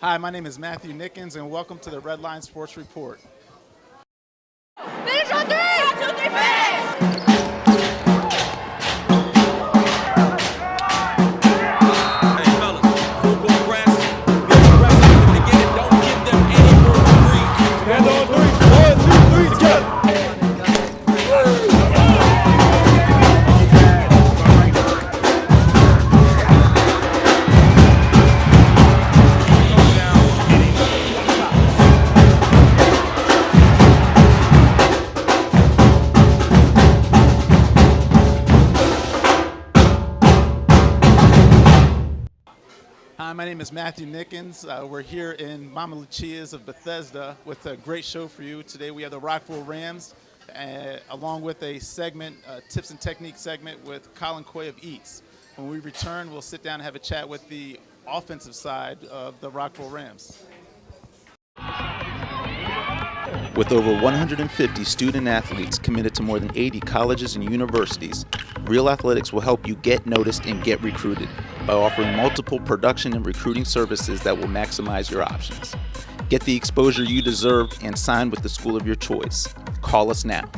Hi, my name is Matthew Nickens, and welcome to the Red Line Sports Report. Finish on three! 1, 2, 3, finish! Stand on three. 1, 2, 3, together. Hi, my name is Matthew Nickens. We're here in Mama Lucias of Bethesda with a great show for you. Today we have the Rockville Rams, along with a segment, tips and technique segment with Colin Quay of Eats. When we return, we'll sit down and have a chat with the offensive side of the Rockville Rams. With over 150 student athletes committed to more than 80 colleges and universities, Real Athletics will help you get noticed and get recruited by offering multiple production and recruiting services that will maximize your options. Get the exposure you deserve and sign with the school of your choice. Call us now.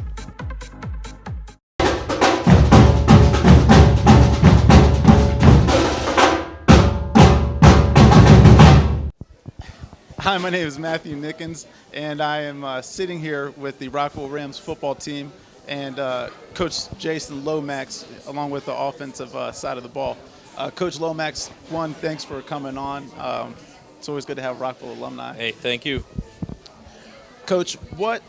Hi, my name is Matthew Nickens, and I am sitting here with the Rockville Rams football team and Coach Jason Lomax, along with the offensive side of the ball. Coach Lomax, one, thanks for coming on. It's always good to have Rockville alumni. Hey, thank you. Coach, what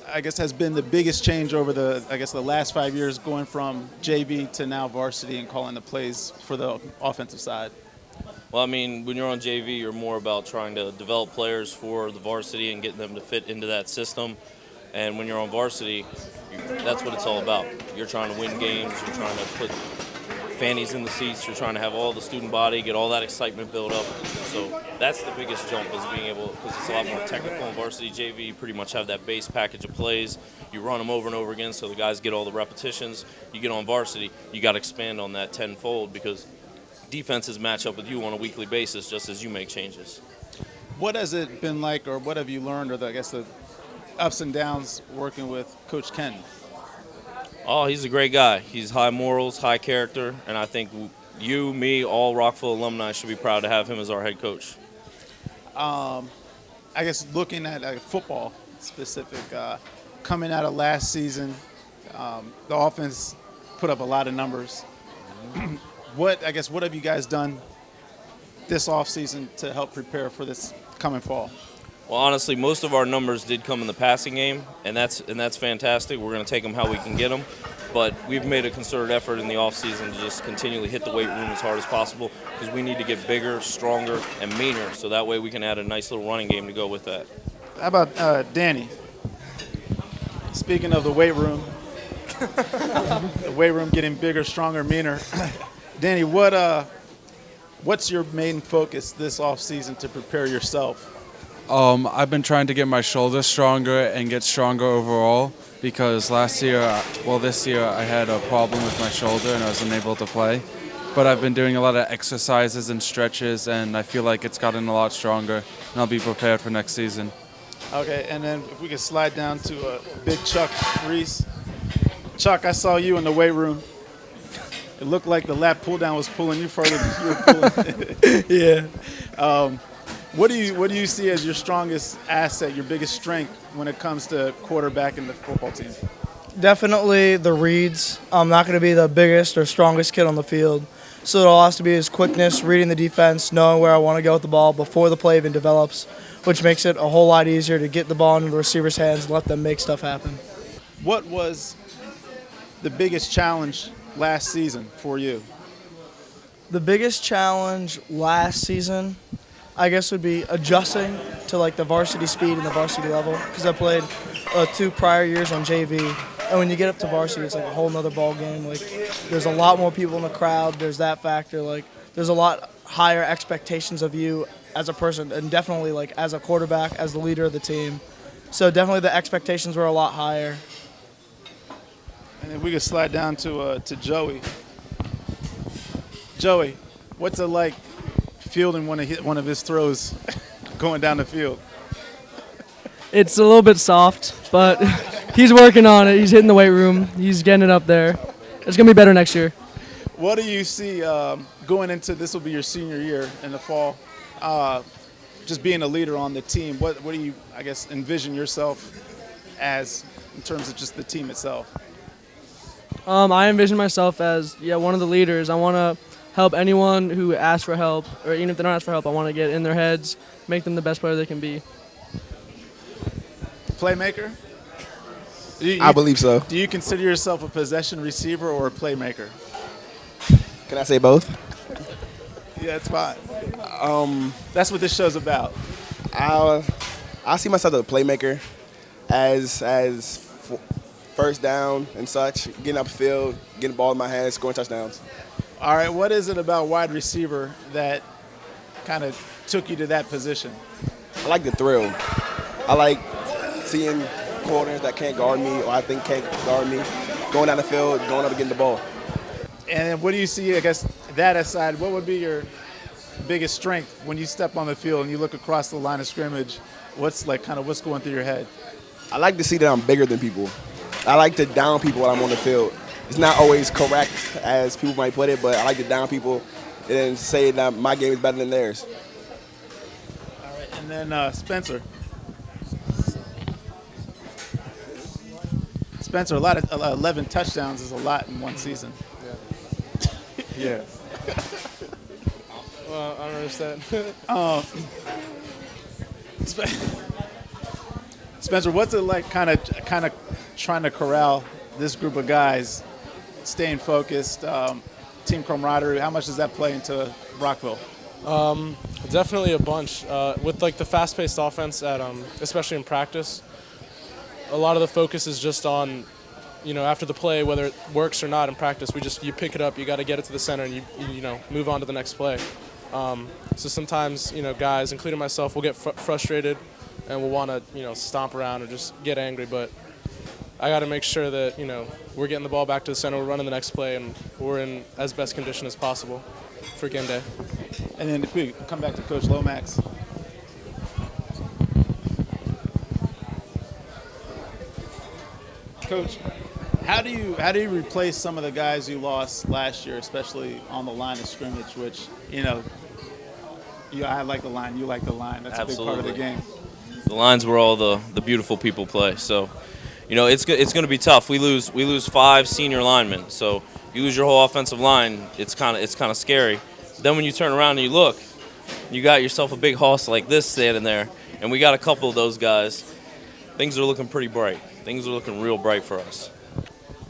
has been the biggest change over the last 5 years, going from JV to now varsity and calling the plays for the offensive side? Well, I mean, when you're on JV, you're more about trying to develop players for the varsity and getting them to fit into that system. And when you're on varsity, that's what it's all about. You're trying to win games. You're trying to put fannies in the seats. You're trying to have all the student body, get all that excitement built up. So that's the biggest jump, is being able, because it's a lot more technical in varsity. JV, you pretty much have that base package of plays. You run them over and over again so the guys get all the repetitions. You get on varsity, you got to expand on that tenfold, because defenses match up with you on a weekly basis just as you make changes. What has it been like, or what have you learned, or the ups and downs working with Coach Ken? Oh, he's a great guy. He's high morals, high character, and I think you, me, all Rockville alumni should be proud to have him as our head coach. Looking at football specific, coming out of last season, the offense put up a lot of numbers. What have you guys done this offseason to help prepare for this coming fall? Well, honestly, most of our numbers did come in the passing game, and that's fantastic. We're going to take them how we can get them. But we've made a concerted effort in the offseason to just continually hit the weight room as hard as possible, because we need to get bigger, stronger, and meaner, so that way we can add a nice little running game to go with that. How about Danny? Speaking of the weight room, the weight room getting bigger, stronger, meaner. Danny, what's your main focus this offseason to prepare yourself? I've been trying to get my shoulder stronger and get stronger overall, because this year I had a problem with my shoulder and I was unable to play. But I've been doing a lot of exercises and stretches, and I feel like it's gotten a lot stronger, and I'll be prepared for next season. Okay, and then if we could slide down to Big Chuck Reese. Chuck, I saw you in the weight room. It looked like the lat pull down was pulling you further than you were pulling. Yeah. What do you see as your strongest asset, your biggest strength when it comes to quarterback in the football team? Definitely the reads. I'm not going to be the biggest or strongest kid on the field, so it all has to be his quickness, reading the defense, knowing where I want to go with the ball before the play even develops, which makes it a whole lot easier to get the ball into the receiver's hands and let them make stuff happen. What was the biggest challenge last season for you? The biggest challenge last season, I guess, would be adjusting to the varsity speed and the varsity level, because I played 2 prior years on JV, and when you get up to varsity, it's a whole nother ball game. There's a lot more people in the crowd. There's that factor. There's a lot higher expectations of you as a person, and definitely as a quarterback, as the leader of the team. So definitely the expectations were a lot higher. And then we could slide down to Joey. Joey, what's it like fielding one of his throws? going down the field? It's a little bit soft, but he's working on it. He's hitting the weight room. He's getting it up there. It's going to be better next year. What do you see going into this will be your senior year in the fall? Just being a leader on the team, what do you, I guess, envision yourself as in terms of just the team itself? I envision myself as one of the leaders. I want to help anyone who asks for help, or even if they don't ask for help, I want to get in their heads, make them the best player they can be. Playmaker? I believe so. Do you consider yourself a possession receiver or a playmaker? Can I say both? Yeah, it's fine. That's what this show's about. I see myself as a playmaker, as first down and such, getting up the field, getting the ball in my hands, scoring touchdowns. All right, what is it about wide receiver that kind of took you to that position? I like the thrill. I like seeing corners that can't guard me or I think can't guard me, going down the field, going up and getting the ball. And what do you see, I guess, that aside, what would be your biggest strength when you step on the field and you look across the line of scrimmage? What's going through your head? I like to see that I'm bigger than people. I like to down people when I'm on the field. It's not always correct as people might put it, but I like to down people and say that my game is better than theirs. All right, and then Spencer. Spencer, 11 touchdowns is a lot in one season. Yeah. Well, I don't understand. Spencer, what's it like kind of trying to corral this group of guys, staying focused, team camaraderie? How much does that play into Rockville? Definitely a bunch. With like the fast-paced offense especially in practice, a lot of the focus is just on, after the play, whether it works or not in practice, you pick it up, you got to get it to the center, and you move on to the next play. So sometimes, guys, including myself, will get frustrated and will want to, stomp around or just get angry. But I got to make sure that, we're getting the ball back to the center, we're running the next play, and we're in as best condition as possible for game day. And then if we come back to Coach Lomax. Coach, how do you replace some of the guys you lost last year, especially on the line of scrimmage, which, I like the line, you like the line. That's Absolutely. a big part of the game. The lines where all the beautiful people play. So, it's going to be tough. We lose 5 senior linemen. So you lose your whole offensive line. It's kind of scary. Then when you turn around and you look, you got yourself a big hoss like this standing there, and we got a couple of those guys. Things are looking pretty bright. Things are looking real bright for us.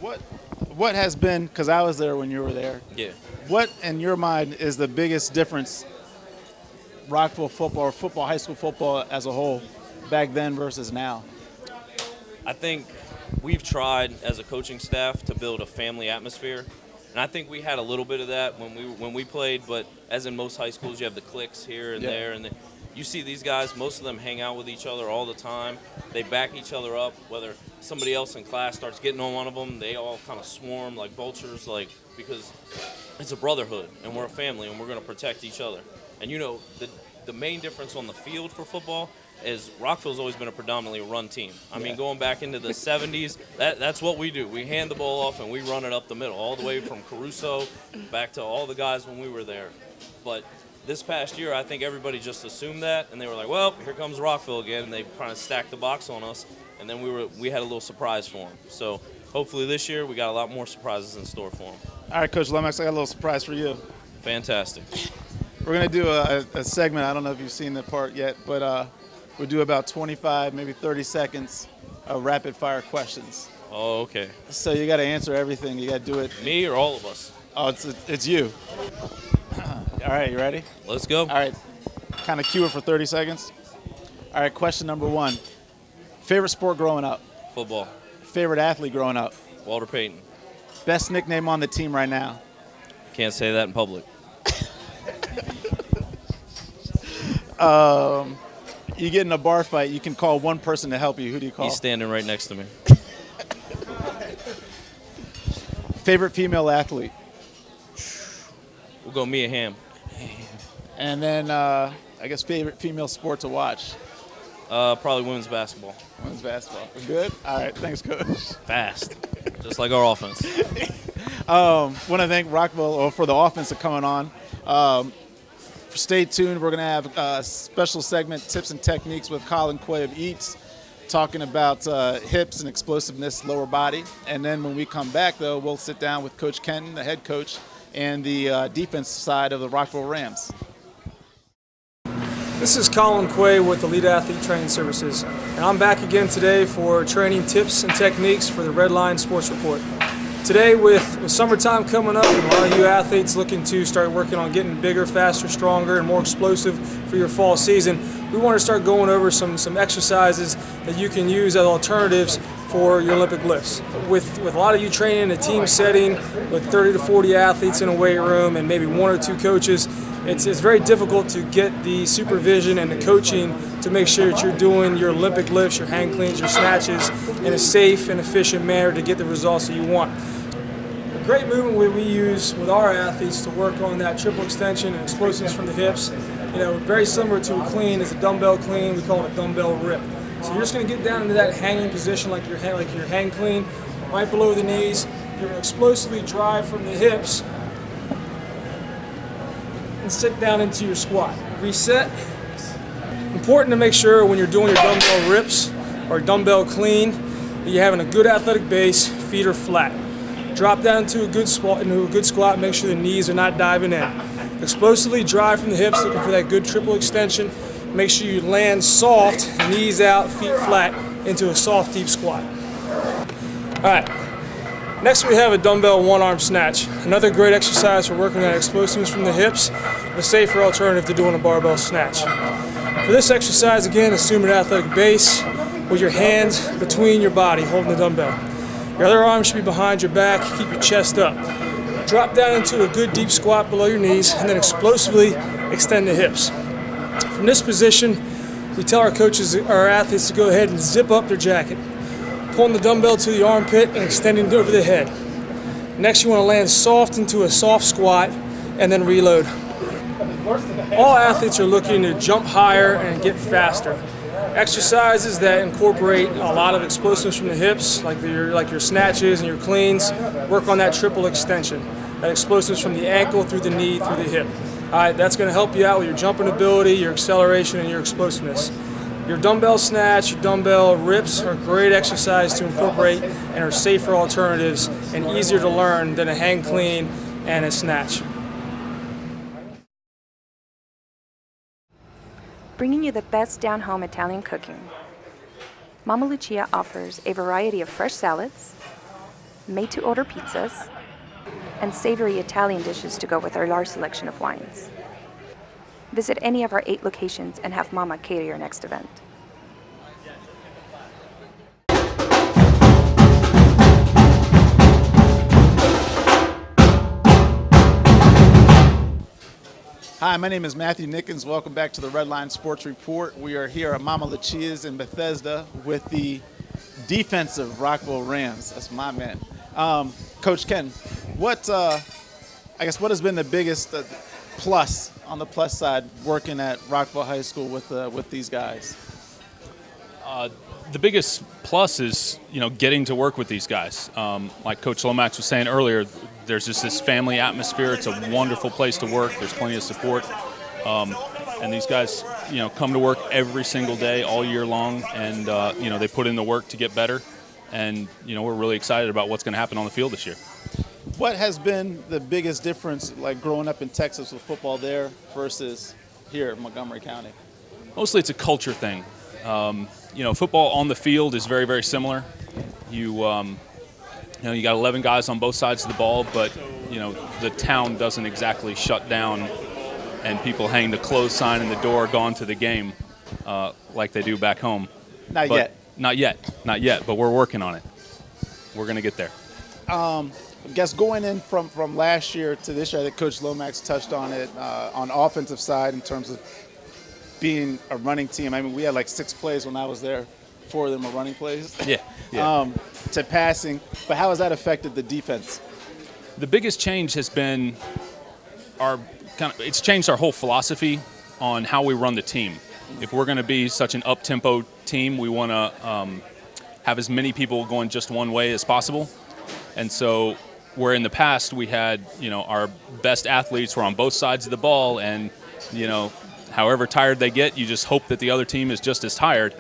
What has been, because I was there when you were there. Yeah. What, in your mind, is the biggest difference, Rockville football or football, high school football as a whole, back then versus now? I think we've tried as a coaching staff to build a family atmosphere, and I think we had a little bit of that when we played. But as in most high schools, you have the cliques here and there, and you see these guys. Most of them hang out with each other all the time. They back each other up. Whether somebody else in class starts getting on one of them, they all kind of swarm like vultures, because it's a brotherhood and we're a family and we're going to protect each other. And the main difference on the field for football is Rockville's always been a predominantly run team. I mean, going back into the 70s, that's what we do. We hand the ball off and we run it up the middle, all the way from Caruso back to all the guys when we were there. But this past year, I think everybody just assumed that, and they were like, well, here comes Rockville again, and they kind of stacked the box on us, and then we had a little surprise for them. So hopefully this year we got a lot more surprises in store for them. All right, Coach Lomax, I got a little surprise for you. Fantastic. We're going to do a segment. I don't know if you've seen the part yet, but we'll do about 25, maybe 30 seconds of rapid-fire questions. Oh, okay. So you got to answer everything. You got to do it. Me or all of us? Oh, it's you. All right, you ready? Let's go. All right, kind of cue it for 30 seconds. All right, question number 1. Favorite sport growing up? Football. Favorite athlete growing up? Walter Payton. Best nickname on the team right now? Can't say that in public. You get in a bar fight, you can call one person to help you. Who do you call? He's standing right next to me. Favorite female athlete? We'll go Mia Hamm. And then I guess, favorite female sport to watch? Probably women's basketball. Women's basketball. Good? All right. Thanks, Coach. Fast. Just like our offense. Want to thank Rockville for the offense coming on. Stay tuned. We're going to have a special segment, Tips and Techniques, with Colin, Quay of Eats, talking about hips and explosiveness, lower body. And then when we come back, though, we'll sit down with Coach Kenton, the head coach, and the defense side of the Rockville Rams. This is Colin Quay with Elite Athlete Training Services, and I'm back again today for training tips and techniques for the Redline Sports Report. Today, with summertime coming up and a lot of you athletes looking to start working on getting bigger, faster, stronger, and more explosive for your fall season, we want to start going over some exercises that you can use as alternatives for your Olympic lifts. With a lot of you training in a team setting with 30 to 40 athletes in a weight room and maybe 1 or 2 coaches, it's very difficult to get the supervision and the coaching to make sure that you're doing your Olympic lifts, your hang cleans, your snatches in a safe and efficient manner to get the results that you want. A great movement we use with our athletes to work on that triple extension and explosiveness from the hips, very similar to a clean is a dumbbell clean. We call it a dumbbell rip. So you're just going to get down into that hanging position like your hang clean, right below the knees. You're going to explosively drive from the hips and sit down into your squat. Reset. Important to make sure when you're doing your dumbbell rips or dumbbell clean that you're having a good athletic base, feet are flat. Drop down into a good squat, make sure the knees are not diving in. Explosively drive from the hips, looking for that good triple extension. Make sure you land soft, knees out, feet flat, into a soft, deep squat. All right. Next we have a dumbbell one-arm snatch. Another great exercise for working on explosiveness from the hips, a safer alternative to doing a barbell snatch. For this exercise, again, assume an athletic base with your hands between your body, holding the dumbbell. Your other arm should be behind your back, keep your chest up. Drop down into a good deep squat below your knees, and then explosively extend the hips. From this position, we tell our coaches, our athletes, to go ahead and zip up their jacket. Pulling the dumbbell to the armpit and extending it over the head. Next, you want to land soft into a soft squat and then reload. All athletes are looking to jump higher and get faster. Exercises that incorporate a lot of explosiveness from the hips, like your snatches and your cleans, work on that triple extension. That explosiveness from the ankle through the knee, through the hip. All right, that's going to help you out with your jumping ability, your acceleration, and your explosiveness. Your dumbbell snatch, your dumbbell rips are great exercise to incorporate and are safer alternatives and easier to learn than a hang clean and a snatch. Bringing you the best down-home Italian cooking. Mama Lucia offers a variety of fresh salads, made-to-order pizzas, and savory Italian dishes to go with our large selection of wines. Visit any of our 8 locations and have Mama cater your next event. Hi, my name is Matthew Nickens. Welcome back to the Redline Sports Report. We are here at Mama Lucia's in Bethesda with the defensive Rockville Rams. That's my man. Coach Ken, what has been the biggest plus on the plus side working at Rockville High School with these guys? The biggest plus is getting to work with these guys. Like Coach Lomax was saying earlier, there's just this family atmosphere. It's a wonderful place to work. There's plenty of support, and these guys come to work every single day all year long, and they put in the work to get better. And we're really excited about what's going to happen on the field this year. What has been the biggest difference, like growing up in Texas with football there versus here in Montgomery County? Mostly it's a culture thing. Football on the field is very, very similar. You got 11 guys on both sides of the ball, but the town doesn't exactly shut down and people hang the close sign in the door, gone to the game, like they do back home. Not yet, but we're working on it. We're going to get there. I guess going in from last year to this year, I think Coach Lomax touched on it on the offensive side in terms of being a running team. I mean, we had like 6 plays when I was there. 4 of them were running plays. Yeah. To passing. But how has that affected the defense? The biggest change has been it's changed our whole philosophy on how we run the team. If we're going to be such an up-tempo team, we want to have as many people going just one way as possible. And so where in the past we had, our best athletes were on both sides of the ball, and, however tired they get, you just hope that the other team is just as tired.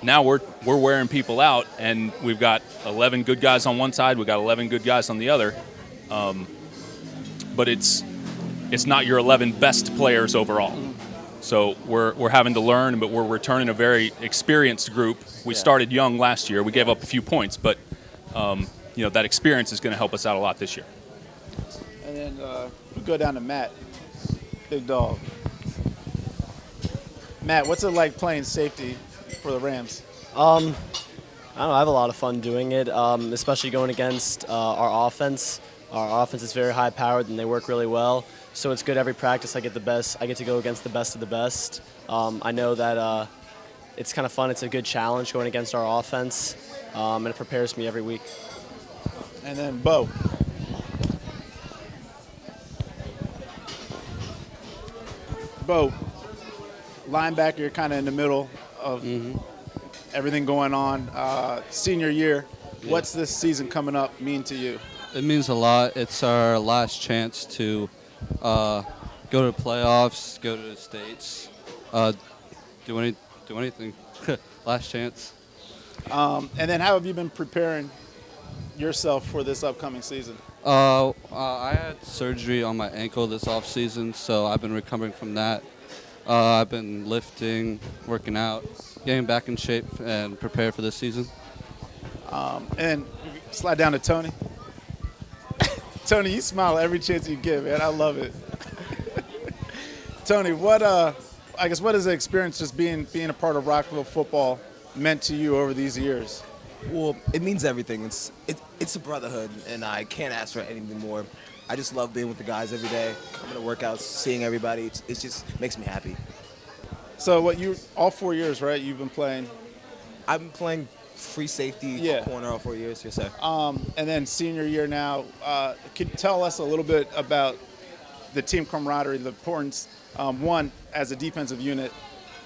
Now we're wearing people out, and we've got 11 good guys on one side, we've got 11 good guys on the other. But it's not your 11 best players overall. So we're having to learn, but we're returning a very experienced group. We started young last year. We gave up a few points, but that experience is going to help us out a lot this year. And then we go down to Matt, big dog. Matt, what's it like playing safety for the Rams? I don't know. I have a lot of fun doing it, especially going against our offense. Our offense is very high-powered, and they work really well. So it's good every practice. I get to go against the best of the best. I know that it's kind of fun. It's a good challenge going against our offense, and it prepares me every week. And then Bo. Bo, linebacker, you're kind of in the middle of everything going on. Senior year, what's this season coming up mean to you? It means a lot. It's our last chance to go to the playoffs, go to the States, do anything. Last chance. And then how have you been preparing yourself for this upcoming season? I had surgery on my ankle this off season, so I've been recovering from that. I've been lifting, working out, getting back in shape, and prepared for this season. And slide down to Tony. Tony, you smile every chance you get, man. I love it. Tony, what has the experience just being a part of Rockville football meant to you over these years? Well, it means everything. It's a brotherhood, and I can't ask for anything more. I just love being with the guys every day, coming to workouts, seeing everybody. It just makes me happy. So all 4 years, right? You've been playing. I've been playing free safety corner all 4 years. Yes, sir. And then senior year now. Could you tell us a little bit about the team camaraderie, the importance, one, as a defensive unit,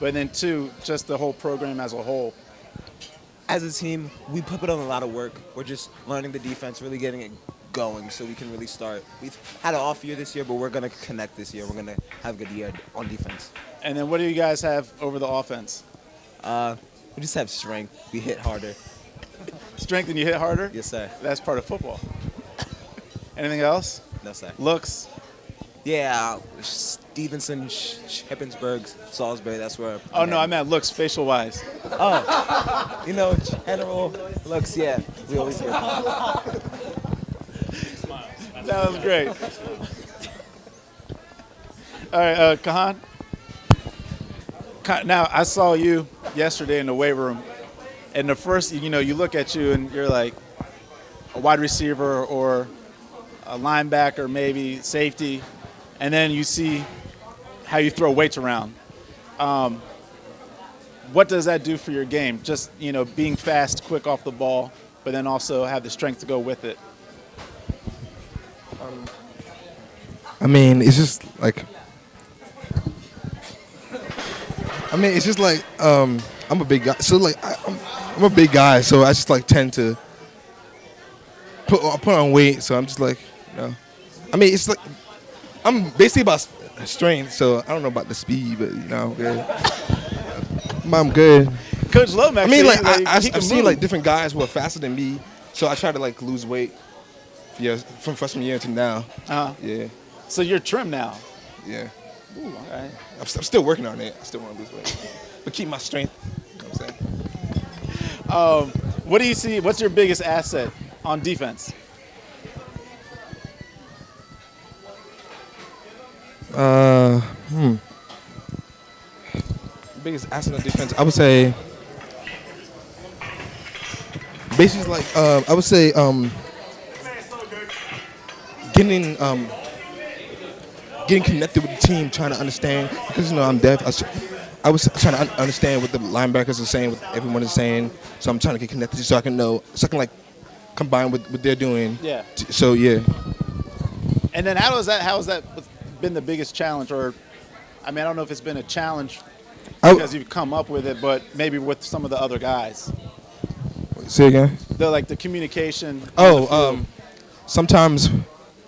but then two, just the whole program as a whole? As a team, we put on a lot of work. We're just learning the defense, really getting it going so we can really start. We've had an off year this year, but we're going to connect this year. We're going to have a good year on defense. And then what do you guys have over the offense? We just have strength. We hit harder. Strength and you hit harder? Yes, sir. That's part of football. Anything else? No, sir. Looks? Yeah, Stevenson, Shippensburg, Salisbury, that's where. Oh, no, I meant looks, facial-wise. Oh, general looks, yeah. We always hear. That was great. All right, Kahan. Now, I saw you yesterday in the weight room, and the first, you look at you and you're like a wide receiver or a linebacker, maybe safety, and then you see how you throw weights around. What does that do for your game? Just, being fast, quick off the ball, but then also have the strength to go with it. It's just like, I'm a big guy. So like, I'm a big guy, so I just like tend to put on weight. So I'm just like, it's like, I'm basically about strength. So I don't know about the speed, but I'm good. I'm good. Coach Lomax. I've seen like different guys who are faster than me, so I try to like lose weight. Yeah, from freshman year to now. Yeah. So you're trim now. Yeah. Ooh, all right. I'm still working on it. I still want to lose weight, but keep my strength. You know what I'm saying? What do you see? What's your biggest asset on defense? Biggest asset on defense, I would say. Basically, like I would say, getting connected with the team, trying to understand, because I'm deaf. I was trying to understand what the linebackers are saying, what everyone is saying. So I'm trying to get connected so I can like combine with what they're doing. Yeah. So yeah. And then how has that been the biggest challenge, or I mean, I don't know if it's been a challenge I- because you've come up with it, but maybe with some of the other guys. Say again. The communication. on the field. Sometimes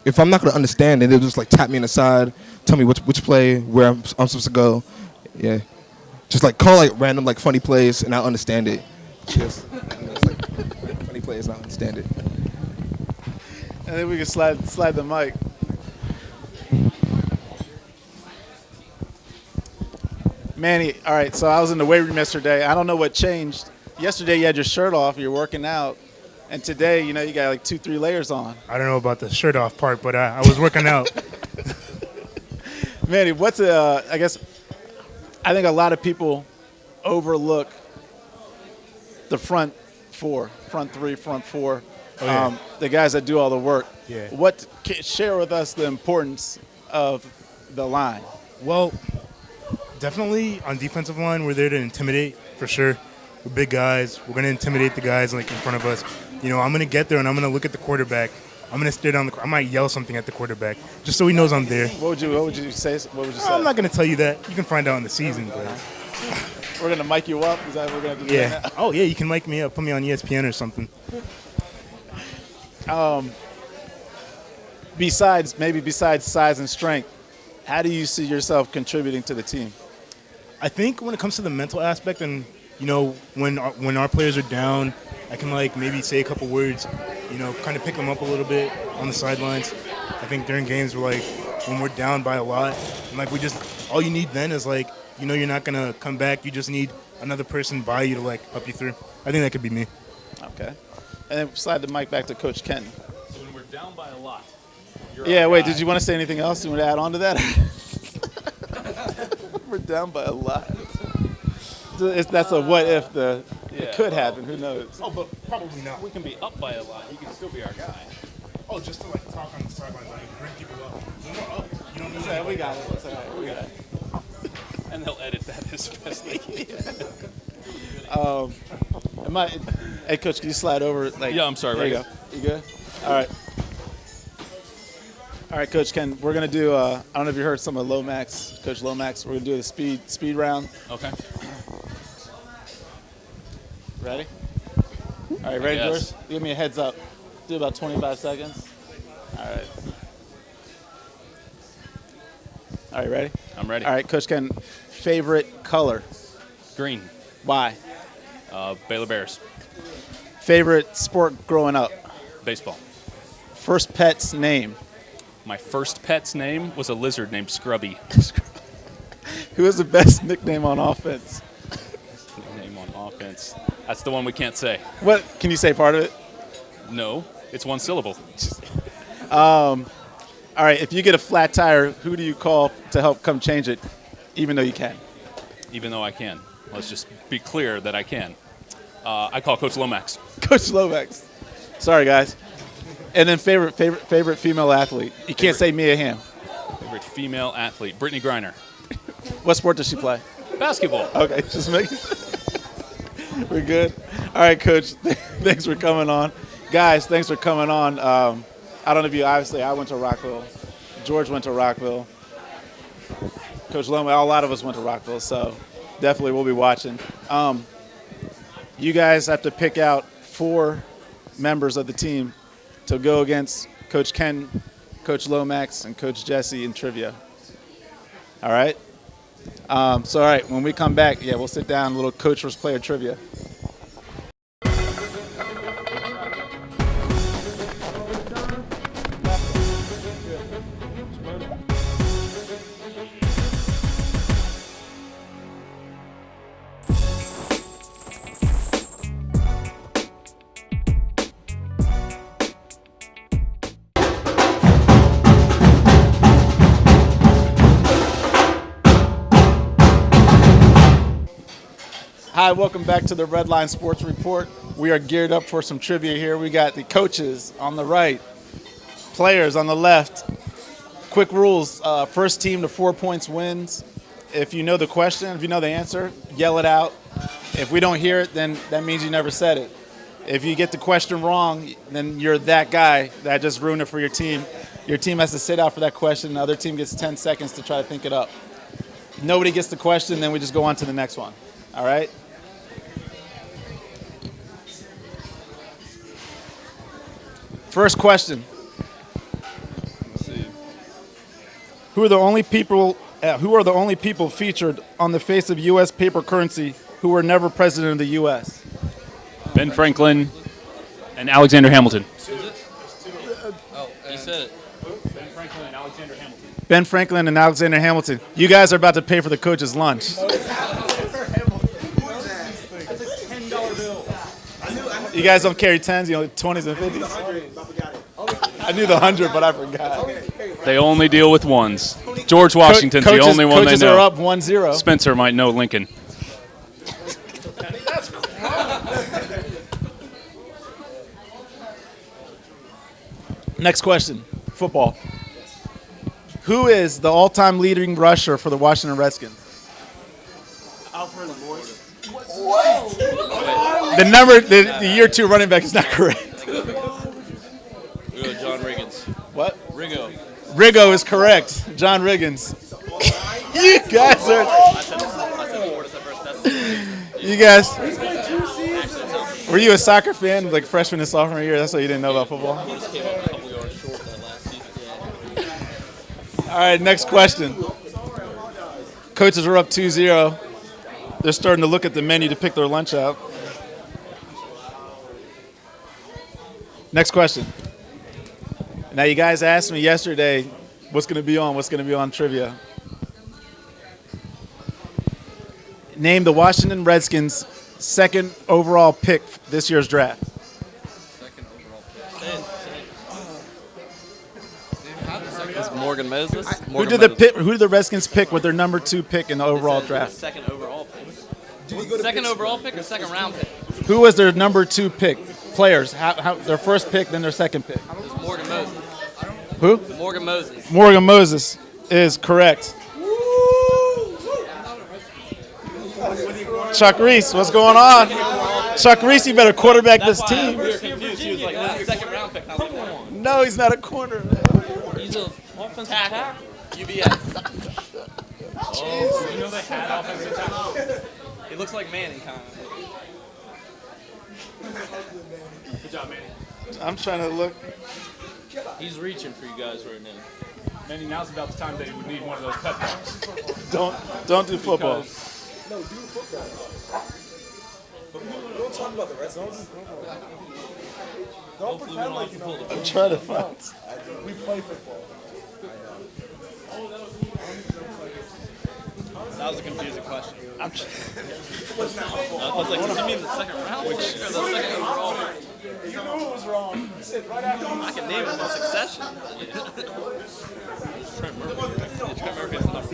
if I'm not gonna understand it, they'll just like tap me on the side, tell me which play where I'm supposed to go. Yeah, just like call like random like funny plays and I'll understand it. Just it's like funny plays and I'll understand it. And then we can slide the mic. Manny, all right, so I was in the weight room yesterday. I don't know what changed. Yesterday you had your shirt off, you're working out, and today, you got like 2-3 layers on. I don't know about the shirt off part, but I was working out. Manny, I think a lot of people overlook the front three, front four, Oh, yeah. the guys that do all the work. Yeah. Share with us the importance of the line? Well, definitely on defensive line, we're there to intimidate for sure. We're big guys. We're going to intimidate the guys like in front of us. I'm going to get there and I'm going to look at the quarterback. I'm going to stare down I might yell something at the quarterback just so he knows I'm there. What would you say? I'm not going to tell you that. You can find out in the season, but We're gonna mic you up. Is that what we're gonna do? yeah. Right now? Oh yeah, you can mic me up, put me on ESPN or something. Besides size and strength, how do you see yourself contributing to the team? I think when it comes to the mental aspect, and when our players are down, I can maybe say a couple words, kind of pick them up a little bit on the sidelines. I think during games when we're down by a lot, and all you need then is you're not gonna come back. You just need another person by you to help you through. I think that could be me. Okay, and then slide the mic back to Coach Kenton. So when we're down by a lot. Yeah, wait, did you want to say anything else? You want to add on to that? We're down by a lot. That's a what if it could happen. Who knows? Oh, but probably not. We can be up by a lot. He can still be our guy. Oh, just to talk on the sidelines, bring people up. No, you don't need that. We got it. It's all right. We got it. And they'll edit that as best they can. Hey, Coach, can you slide over? Yeah, I'm sorry. There you go. You good? All right. All right, Coach Ken, we're going to do, I don't know if you heard some of Lomax, Coach Lomax. We're going to do the speed round. Okay. Ready? All right, ready, Yes. George? Give me a heads up. Do about 25 seconds. All right. All right, ready? I'm ready. All right, Coach Ken, favorite color? Green. Why? Baylor Bears. Favorite sport growing up? Baseball. First pet's name? My first pet's name was a lizard named Scrubby. Who has the best nickname on offense? Name on offense. That's the one we can't say. What? Can you say part of it? No, it's one syllable. All right, if you get a flat tire, who do you call to help come change it, even though you can? Even though I can. Let's just be clear that I can. I call Coach Lomax. Coach Lomax. Sorry, guys. And then favorite female athlete. You can't say Mia Hamm. Favorite female athlete, Brittany Griner. What sport does she play? Basketball. Okay, just making. We're good. All right, Coach. Thanks for coming on, guys. Thanks for coming on. I don't know if you. Obviously, I went to Rockville. George went to Rockville. Coach Lomax. A lot of us went to Rockville, so definitely we'll be watching. You guys have to pick out 4 members of the team to go against Coach Ken, Coach Lomax, and Coach Jesse in trivia. All right? All right, when we come back, we'll sit down, a little coach versus player trivia. Hi, welcome back to the Red Line Sports Report. We are geared up for some trivia here. We got the coaches on the right, players on the left. Quick rules, first team to 4 points wins. If you know the question, if you know the answer, yell it out. If we don't hear it, then that means you never said it. If you get the question wrong, then you're that guy that just ruined it for your team. Your team has to sit out for that question. The other team gets 10 seconds to try to think it up. Nobody gets the question, then we just go on to the next one. All right? First question. Let's see. Who are the only people featured on the face of U.S. paper currency who were never president of the U.S.? Ben Franklin and Alexander Hamilton. He said it. Ben Franklin and Alexander Hamilton. Ben Franklin and Alexander Hamilton. You guys are about to pay for the coach's lunch. You guys don't carry 10s, 20s and 50s? I knew the 100, but I forgot. They only deal with ones. George Washington's the only one they coaches know. Are up 1-0. Spencer might know Lincoln. Next question. Football. Who is the all-time leading rusher for the Washington Redskins? The year 2 running back is not correct. Rigo, John Riggins. What? Rigo. Rigo is correct. John Riggins. You guys are. You guys. Were you a soccer fan like freshman and sophomore year? That's why you didn't know about football? He just came up a couple yards short that last season. All right, next question. Coaches are up 2-0. They're starting to look at the menu to pick their lunch out. Next question. Now, you guys asked me yesterday what's going to be on trivia. Name the Washington Redskins' second overall pick this year's draft. It's Morgan Moses. Who did the Redskins pick with their number 2 pick in the overall draft? Second overall pick. Second overall pick or second round pick? Who was their number 2 pick? Players. How their first pick, then their second pick. It's Morgan Moses. Who? Morgan Moses. Morgan Moses is correct. Chuck Reese, what's going on? Chuck Reese, you better quarterback this team. We were confused. He was like, that's second round pick. I was like, come on. No, he's not a corner. He's an offensive tackle. UBS. Oh, you know they had offensive tackle? He looks like Manning, kind of. Good job, Manny. I'm trying to look. He's reaching for you guys right now. Manny, now's about the time that he would need one of those pep talks. Don't do football. No, do football. Don't talk about the rest. Don't pretend like you know. I'm trying to find. We play football. That was a confusing question. I'm I was like, does he mean the second round pick or the second overall pick? You knew it was wrong. You said right after. I can name them in succession.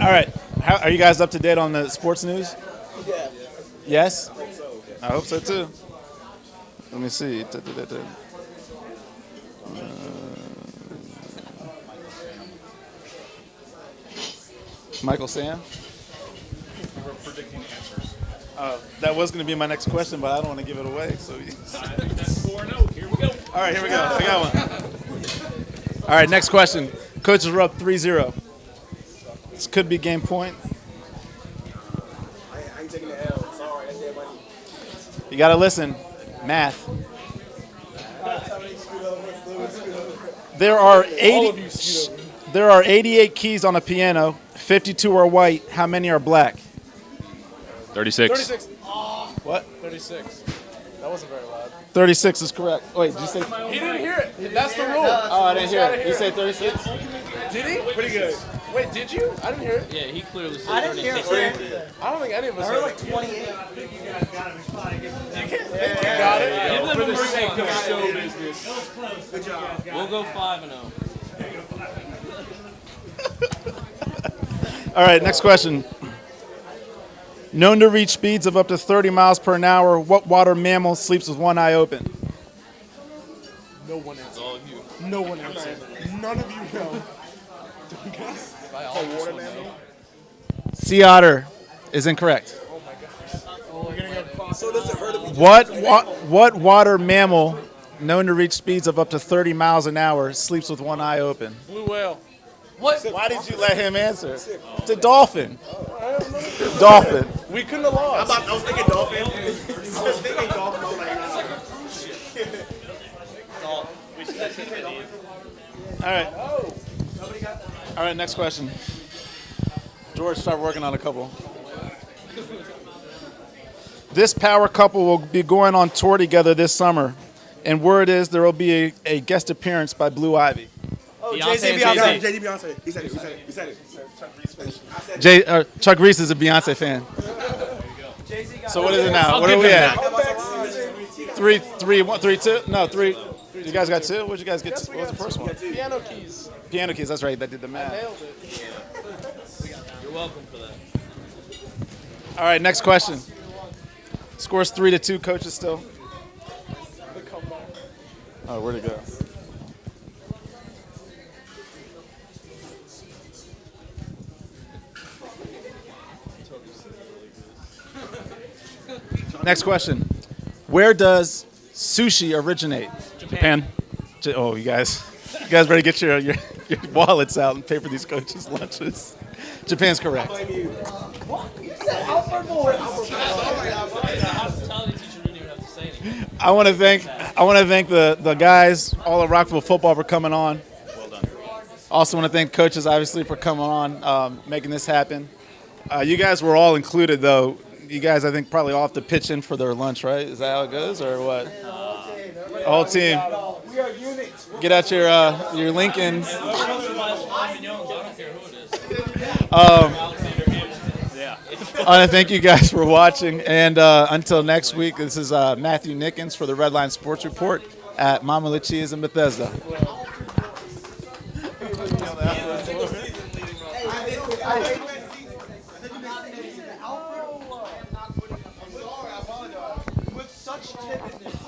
All right. Are you guys up to date on the sports news? Yeah. Yes? I hope so too. Let me see. Michael Sam? We're predicting answers. That was going to be my next question, but I don't want to give it away. So. I think that's 4-0. Here we go. All right, here we go. I got one. All right, next question. Coaches are up 3-0. This could be game point. I ain't taking the L. Sorry, that's their money. You got to listen. Math. There are 88 keys on a piano. 52 are white. How many are black? 36. 36. What? 36. That wasn't very loud. 36 is correct. Wait, did you say? He didn't hear it. That's the rule. Oh, I didn't hear it. You said 36? Did he? Pretty good. Wait, did you? I didn't hear it. Yeah, he clearly said I didn't hear 36. it. I don't think any of us I heard like it. 28. You got it? Give them For a the free sake one. of show business. Good job. We'll go 5-0. All right, next question. Known to reach speeds of up to 30 miles per hour, what water mammal sleeps with one eye open? No one answered. All of you. No one answered. None of you know. Sea otter is incorrect. Oh my gosh. We're gonna get So does it hurt to be What water mammal, known to reach speeds of up to 30 miles an hour, sleeps with one eye open? blue whale. What? Why did you let him answer? It's a dolphin. Dolphin. We couldn't have lost. I was thinking dolphin. I was thinking dolphin. All right, next question. George, start working on a couple. This power couple will be going on tour together this summer, and word is there will be a guest appearance by Blue Ivy. Oh, Beyonce Jay-Z, and Beyonce. Jay-Z. Jay-Z, Beyonce. He said it. Chuck Reese is a Beyonce fan. So what is it now? What are we at? 3-2? No, 3. You guys got 2? What did you guys get? What was the first one? Piano keys. Piano keys. That's right. That did the math. Nailed it. You're welcome for that. All right, next question. Scores 3-2. Coaches still. Oh, where'd it go? Next question. Where does sushi originate? Japan. Oh, you guys better get your wallets out and pay for these coaches' lunches. Japan's correct. I want to thank the guys, all of Rockville football, for coming on. Well done. Also want to thank coaches, obviously, for coming on, making this happen. You guys were all included, though. You guys, I think, probably all have to pitch in for their lunch, right? Is that how it goes, or what? Whole team. Get out your Lincolns. I want to thank you guys for watching, and until next week, this is Matthew Nickens for the Redline Sports Report at Mama Lucias in Bethesda. With such timidness.